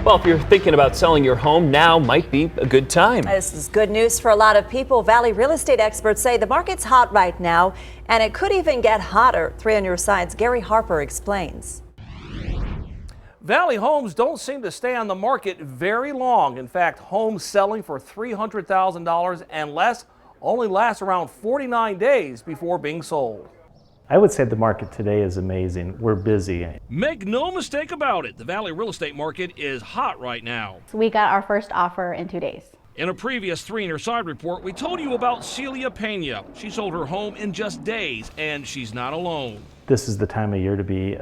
Well, if you're thinking about selling your home, now might be a good time. This is good news for a lot of people. Valley real estate experts say the market's hot right now, and it could even get hotter. 3 on your side's Gary Harper explains. Valley homes don't seem to stay on the market very long. In fact, homes selling for $300,000 and less only last around 49 days before being sold. I would say the market today is amazing. We're busy. Make no mistake about it, the Valley real estate market is hot right now. We got our first offer in 2 days. In a previous 3 on your side report, we told you about Celia Pena. She sold her home in just days, and she's not alone. This is the time of year to be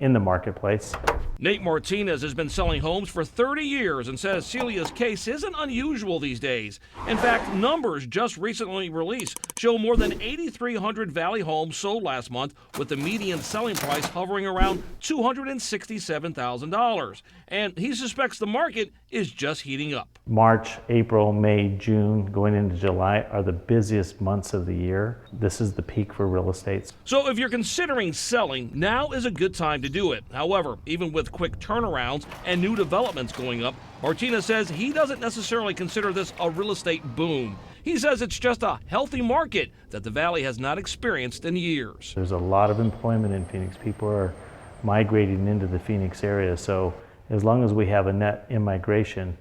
in the marketplace. Nate Martinez has been selling homes for 30 years and says Celia's case isn't unusual these days. In fact, numbers just recently released show more than 8,300 Valley homes sold last month, with the median selling price hovering around $267,000. And he suspects the market is just heating up. March, April, May, June, going into July are the busiest months of the year. This is the peak for real estate. So if you're considering selling, now is a good time to do it. However, even with quick turnarounds and new developments going up, Martinez says he doesn't necessarily consider this a real estate boom. He says it's just a healthy market that the Valley has not experienced in years. There's a lot of employment in Phoenix. People are migrating into the Phoenix area. So as long as we have a net immigration,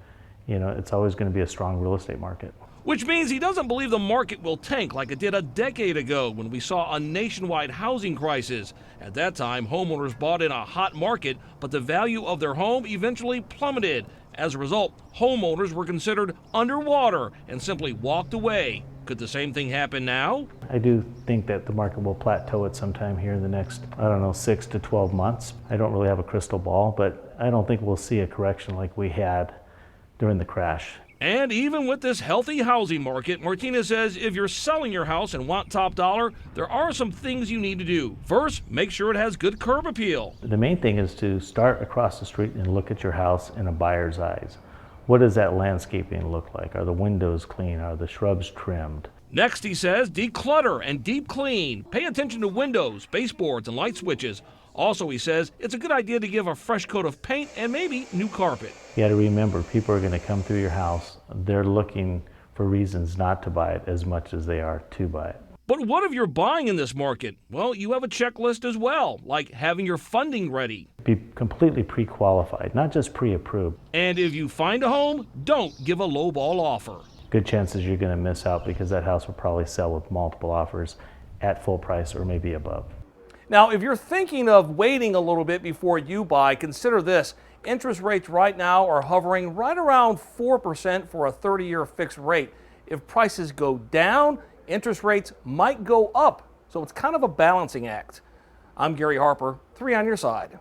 it's always going to be a strong real estate market. Which means he doesn't believe the market will tank like it did a decade ago when we saw a nationwide housing crisis. At that time, homeowners bought in a hot market, but the value of their home eventually plummeted. As a result, homeowners were considered underwater and simply walked away. Could the same thing happen now? I do think that the market will plateau at some time here in the next, 6 to 12 months. I don't really have a crystal ball, but I don't think we'll see a correction like we had during the crash. And even with this healthy housing market, Martinez says if you're selling your house and want top dollar, there are some things you need to do. First, make sure it has good curb appeal. The main thing is to start across the street and look at your house in a buyer's eyes. What does that landscaping look like? Are the windows clean? Are the shrubs trimmed? Next, he says, declutter and deep clean. Pay attention to windows, baseboards, and light switches. Also, he says, it's a good idea to give a fresh coat of paint and maybe new carpet. You got to remember, people are going to come through your house. They're looking for reasons not to buy it as much as they are to buy it. But what if you're buying in this market? Well, you have a checklist as well, like having your funding ready. Be completely pre-qualified, not just pre-approved. And if you find a home, don't give a lowball offer. Good chances you're going to miss out because that house will probably sell with multiple offers at full price or maybe above. Now, if you're thinking of waiting a little bit before you buy, consider this. Interest rates right now are hovering right around 4% for a 30-year fixed rate. If prices go down, interest rates might go up. So it's kind of a balancing act. I'm Gary Harper, 3 on your side.